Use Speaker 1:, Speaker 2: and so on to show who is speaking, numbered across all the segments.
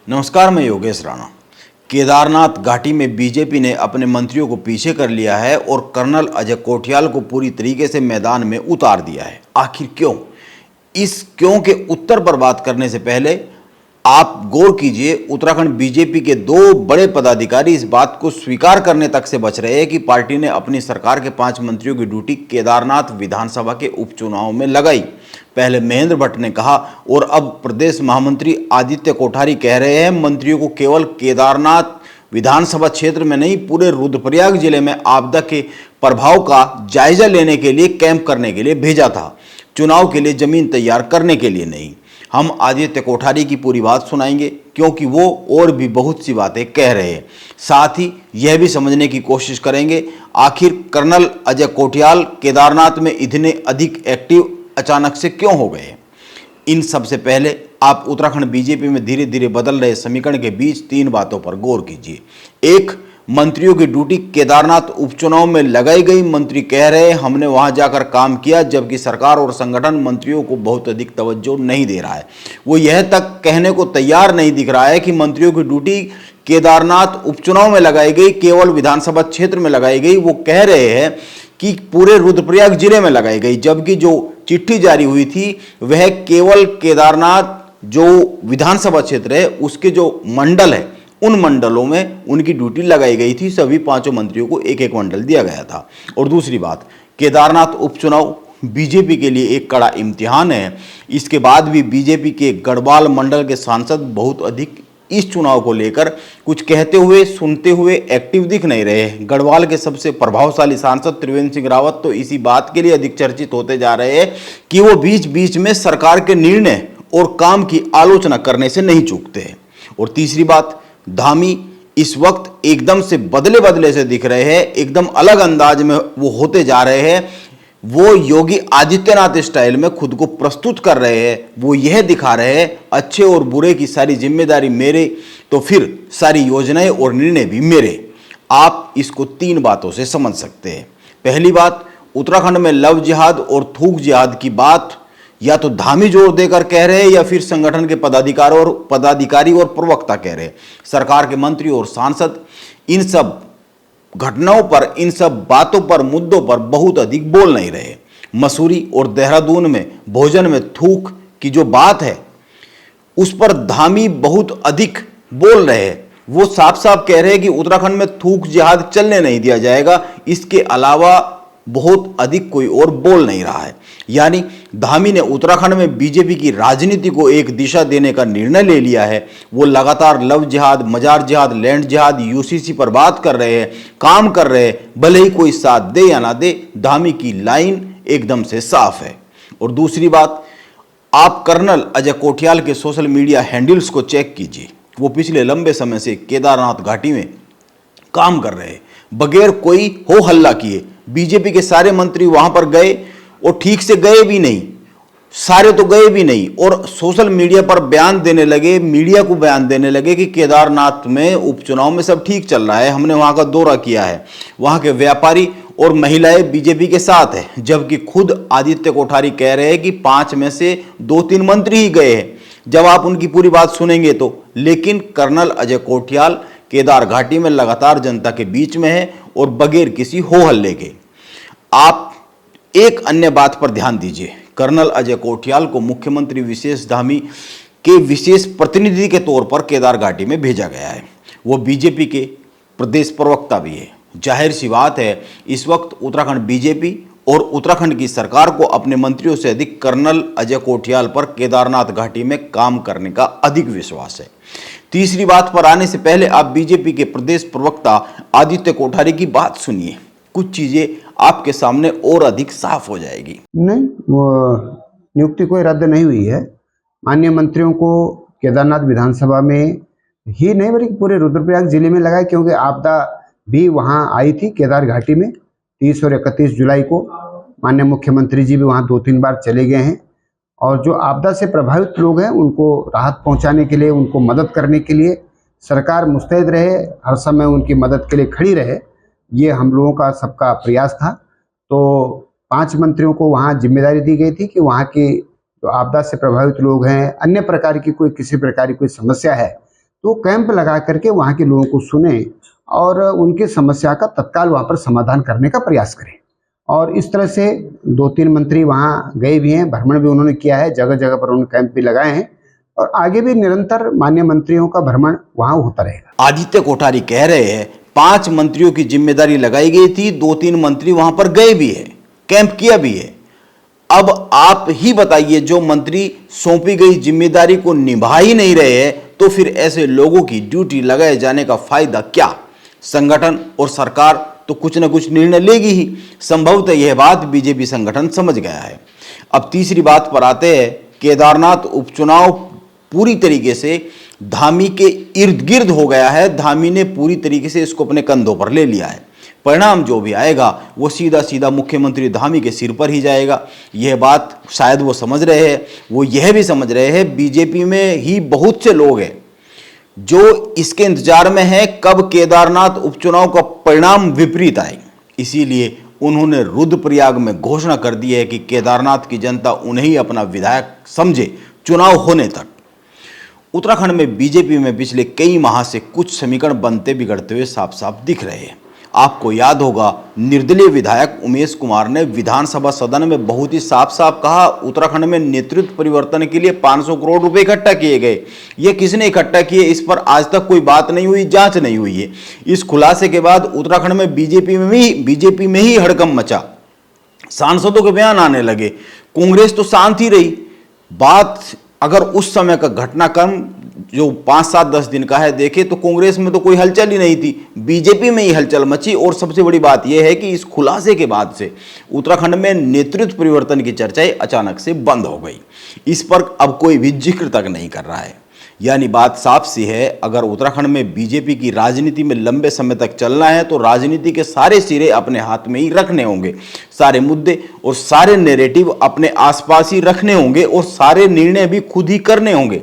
Speaker 1: नमस्कार, मैं योगेश राणा। केदारनाथ घाटी में बीजेपी ने अपने मंत्रियों को पीछे कर लिया है और कर्नल अजय कोठियाल को पूरी तरीके से मैदान में उतार दिया है। आखिर क्यों? इस क्यों के उत्तर पर बात करने से पहले आप गौर कीजिए, उत्तराखंड बीजेपी के दो बड़े पदाधिकारी इस बात को स्वीकार करने तक से बच रहे हैं कि पार्टी ने अपनी सरकार के 5 मंत्रियों की ड्यूटी केदारनाथ विधानसभा के उपचुनाव में लगाई। पहले महेंद्र भट्ट ने कहा और अब प्रदेश महामंत्री आदित्य कोठारी कह रहे हैं, मंत्रियों को केवल केदारनाथ विधानसभा क्षेत्र में नहीं, पूरे रुद्रप्रयाग जिले में आपदा के प्रभाव का जायजा लेने के लिए, कैंप करने के लिए भेजा था, चुनाव के लिए जमीन तैयार करने के लिए नहीं। हम आदित्य कोठारी की पूरी बात सुनाएंगे क्योंकि वो और भी बहुत सी बातें कह रहे हैं। साथ ही यह भी समझने की कोशिश करेंगे आखिर कर्नल अजय कोठियाल केदारनाथ में इतने अधिक एक्टिव अचानक से क्यों हो गए। इन सब से पहले आप उत्तराखंड बीजेपी में धीरे धीरे बदल रहे समीकरण के बीच 3 बातों पर गौर कीजिए। एक, मंत्रियों की ड्यूटी केदारनाथ उपचुनाव में लगाई गई। मंत्री कह रहे हैं हमने वहां जाकर काम किया, जबकि सरकार और संगठन मंत्रियों को बहुत अधिक तवज्जो नहीं दे रहा है। वो यह तक कहने को तैयार नहीं दिख रहा है कि मंत्रियों की ड्यूटी केदारनाथ उपचुनाव में लगाई गई, केवल विधानसभा क्षेत्र में लगाई गई। वो कह रहे हैं कि पूरे रुद्रप्रयाग जिले में लगाई गई, जबकि जो चिट्ठी जारी हुई थी वह केवल केदारनाथ जो विधानसभा क्षेत्र है उसके जो मंडल है उन मंडलों में उनकी ड्यूटी लगाई गई थी। सभी 5 मंत्रियों को एक एक मंडल दिया गया था। और दूसरी बात, केदारनाथ उपचुनाव बीजेपी के लिए एक कड़ा इम्तिहान है। इसके बाद भी बीजेपी के गढ़वाल मंडल के सांसद बहुत अधिक इस चुनाव को लेकर कुछ कहते हुए, सुनते हुए एक्टिव दिख नहीं रहे। गढ़वाल के सबसे प्रभावशाली सांसद त्रिवेंद्र सिंह रावत तो इसी बात के लिए अधिक चर्चित होते जा रहे हैं कि वो बीच बीच में सरकार के निर्णय और काम की आलोचना करने से नहीं चूकते हैं। और तीसरी बात, धामी इस वक्त एकदम से बदले से दिख रहे हैं, एकदम अलग अंदाज में वो होते जा रहे हैं। वो योगी आदित्यनाथ स्टाइल में खुद को प्रस्तुत कर रहे हैं। वो यह दिखा रहे हैं अच्छे और बुरे की सारी जिम्मेदारी मेरे, तो फिर सारी योजनाएं और निर्णय भी मेरे। आप इसको 3 बातों से समझ सकते हैं। पहली बात, उत्तराखंड में लव जिहाद और थूक जिहाद की बात या तो धामी जोर देकर कह रहे हैं या फिर संगठन के पदाधिकारी और प्रवक्ता कह रहे हैं। सरकार के मंत्री और सांसद इन सब घटनाओं पर, इन सब बातों पर, मुद्दों पर बहुत अधिक बोल नहीं रहे। मसूरी और देहरादून में भोजन में थूक की जो बात है उस पर धामी बहुत अधिक बोल रहे हैं। वो साफ साफ कह रहे हैं कि उत्तराखंड में थूक जिहाद चलने नहीं दिया जाएगा। इसके अलावा बहुत अधिक कोई और बोल नहीं रहा है। यानी धामी ने उत्तराखंड में बीजेपी की राजनीति को एक दिशा देने का निर्णय ले लिया है। वो लगातार लव जिहाद, मजार जिहाद, लैंड जिहाद, यूसीसी पर बात कर रहे हैं, काम कर रहे हैं, भले ही कोई साथ दे या ना दे। धामी की लाइन एकदम से साफ है। और दूसरी बात, आप कर्नल अजय कोठियाल के सोशल मीडिया हैंडल्स को चेक कीजिए। वो पिछले लंबे समय से केदारनाथ घाटी में काम कर रहे हैं बगैर कोई हो हल्ला किए। बीजेपी के सारे मंत्री वहां पर गए और ठीक से गए भी नहीं, सारे तो गए भी नहीं, और सोशल मीडिया पर बयान देने लगे, मीडिया को बयान देने लगे कि केदारनाथ में उपचुनाव में सब ठीक चल रहा है, हमने वहां का दौरा किया है, वहां के व्यापारी और महिलाएं बीजेपी के साथ है। जबकि खुद आदित्य कोठारी कह रहे हैं कि 5 में से 2-3 मंत्री ही गए हैं, जब आप उनकी पूरी बात सुनेंगे तो। लेकिन कर्नल अजय कोठियाल केदार घाटी में लगातार जनता के बीच में है और बगैर किसी हो हल्ले के। आप एक अन्य बात पर ध्यान दीजिए, कर्नल अजय कोठियाल को मुख्यमंत्री विशेष धामी के विशेष प्रतिनिधि के तौर पर केदार घाटी में भेजा गया है। वो बीजेपी के प्रदेश प्रवक्ता भी है। जाहिर सी बात है, इस वक्त उत्तराखंड बीजेपी और उत्तराखंड की सरकार को अपने मंत्रियों से अधिक कर्नल अजय कोठियाल पर केदारनाथ घाटी में काम करने का अधिक विश्वास है। तीसरी बात पर आने से पहले आप बीजेपी के प्रदेश प्रवक्ता आदित्य कोठारी की बात सुनिए, कुछ चीजें आपके सामने और अधिक साफ हो जाएगी।
Speaker 2: नहीं, वो नियुक्ति कोई रद्द नहीं हुई है। माननीय मंत्रियों को केदारनाथ विधानसभा में ही नहीं बल्कि पूरे रुद्रप्रयाग जिले में लगाए, क्योंकि आपदा भी वहां आई थी केदार घाटी में 30 और 31 जुलाई को। माननीय मुख्यमंत्री जी भी वहां 2-3 बार चले गए हैं और जो आपदा से प्रभावित लोग हैं उनको राहत पहुंचाने के लिए, उनको मदद करने के लिए सरकार मुस्तैद रहे, हर समय उनकी मदद के लिए खड़ी रहे। ये हम लोगों का सबका प्रयास था। तो 5 मंत्रियों को वहाँ जिम्मेदारी दी गई थी कि वहाँ की जो आपदा से प्रभावित लोग हैं, अन्य प्रकार की कोई किसी प्रकार की कोई समस्या है तो कैंप लगा करके वहाँ के लोगों को सुने और उनकी समस्या का तत्काल वहाँ पर समाधान करने का प्रयास करें। और इस तरह से 2-3 मंत्री वहाँ गए भी हैं, भ्रमण भी उन्होंने किया है, जगह जगह पर उन्होंने कैंप भी लगाए हैं और आगे भी निरंतर माननीय मंत्रियों का भ्रमण वहाँ होता रहेगा।
Speaker 1: आदित्य कोठारी कह रहे हैं 5 मंत्रियों की जिम्मेदारी लगाई गई थी, 2-3 मंत्री वहां पर गए भी है, कैंप किया भी है। अब आप ही बताइए, जो मंत्री सौंपी गई जिम्मेदारी को निभा ही नहीं रहे हैं तो फिर ऐसे लोगों की ड्यूटी लगाए जाने का फायदा क्या? संगठन और सरकार तो कुछ न कुछ निर्णय लेगी ही। संभवतः यह बात बीजेपी संगठन समझ गया है। अब तीसरी बात पर आते हैं। केदारनाथ उपचुनाव पूरी तरीके से धामी के इर्द गिर्द हो गया है। धामी ने पूरी तरीके से इसको अपने कंधों पर ले लिया है। परिणाम जो भी आएगा वो सीधा सीधा मुख्यमंत्री धामी के सिर पर ही जाएगा। यह बात शायद वो समझ रहे हैं। वो यह भी समझ रहे हैं बीजेपी में ही बहुत से लोग हैं जो इसके इंतजार में हैं कब केदारनाथ उपचुनाव का परिणाम विपरीत आए। इसीलिए उन्होंने रुद्रप्रयाग में घोषणा कर दी है कि केदारनाथ की जनता उन्हें ही अपना विधायक समझे चुनाव होने तक। उत्तराखंड में बीजेपी में पिछले कई माह से कुछ समीकरण बनते बिगड़ते हुए साफ साफ दिख रहे हैं। आपको याद होगा, निर्दलीय विधायक उमेश कुमार ने विधानसभा सदन में बहुत ही साफ साफ कहा, उत्तराखंड में नेतृत्व परिवर्तन के लिए 500 करोड़ रुपए इकट्ठा किए गए। ये किसने इकट्ठा किए, इस पर आज तक कोई बात नहीं हुई, जांच नहीं हुई है। इस खुलासे के बाद उत्तराखंड में बीजेपी में ही हड़कंप मचा। सांसदों के बयान आने लगे। कांग्रेस तो शांत ही रही। बात अगर उस समय का घटनाक्रम जो 5-7-10 दिन का है देखे तो कांग्रेस में तो कोई हलचल ही नहीं थी, बीजेपी में ही हलचल मची। और सबसे बड़ी बात यह है कि इस खुलासे के बाद से उत्तराखंड में नेतृत्व परिवर्तन की चर्चाएं अचानक से बंद हो गई। इस पर अब कोई भी जिक्र तक नहीं कर रहा है। यानी बात साफ सी है, अगर उत्तराखंड में बीजेपी की राजनीति में लंबे समय तक चलना है तो राजनीति के सारे सिरे अपने हाथ में ही रखने होंगे, सारे मुद्दे और सारे नैरेटिव अपने आसपास ही रखने होंगे और सारे निर्णय भी खुद ही करने होंगे।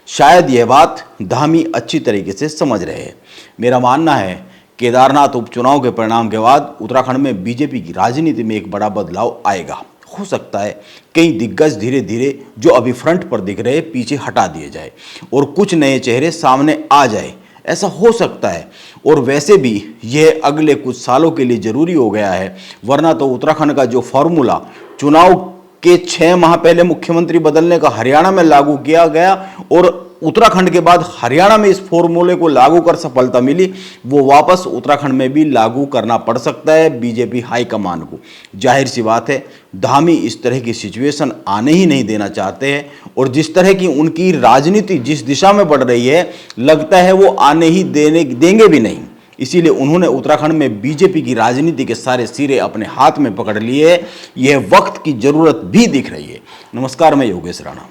Speaker 1: शायद यह बात धामी अच्छी तरीके से समझ रहे हैं। मेरा मानना है केदारनाथ उपचुनाव के परिणाम के बाद उत्तराखंड में बीजेपी की राजनीति में एक बड़ा बदलाव आएगा। हो सकता है कई दिग्गज धीरे धीरे जो अभी फ्रंट पर दिख रहे पीछे हटा दिए जाए और कुछ नए चेहरे सामने आ जाए, ऐसा हो सकता है। और वैसे भी यह अगले कुछ सालों के लिए जरूरी हो गया है, वरना तो उत्तराखंड का जो फॉर्मूला चुनाव के 6 माह पहले मुख्यमंत्री बदलने का हरियाणा में लागू किया गया और उत्तराखंड के बाद हरियाणा में इस फॉर्मूले को लागू कर सफलता मिली, वो वापस उत्तराखंड में भी लागू करना पड़ सकता है बीजेपी हाईकमान को। जाहिर सी बात है धामी इस तरह की सिचुएशन आने ही नहीं देना चाहते हैं और जिस तरह की उनकी राजनीति जिस दिशा में बढ़ रही है, लगता है वो आने ही देंगे भी नहीं। इसीलिए उन्होंने उत्तराखंड में बीजेपी की राजनीति के सारे सिरे अपने हाथ में पकड़ लिए। यह वक्त की जरूरत भी दिख रही है। नमस्कार, मैं योगेश राणा।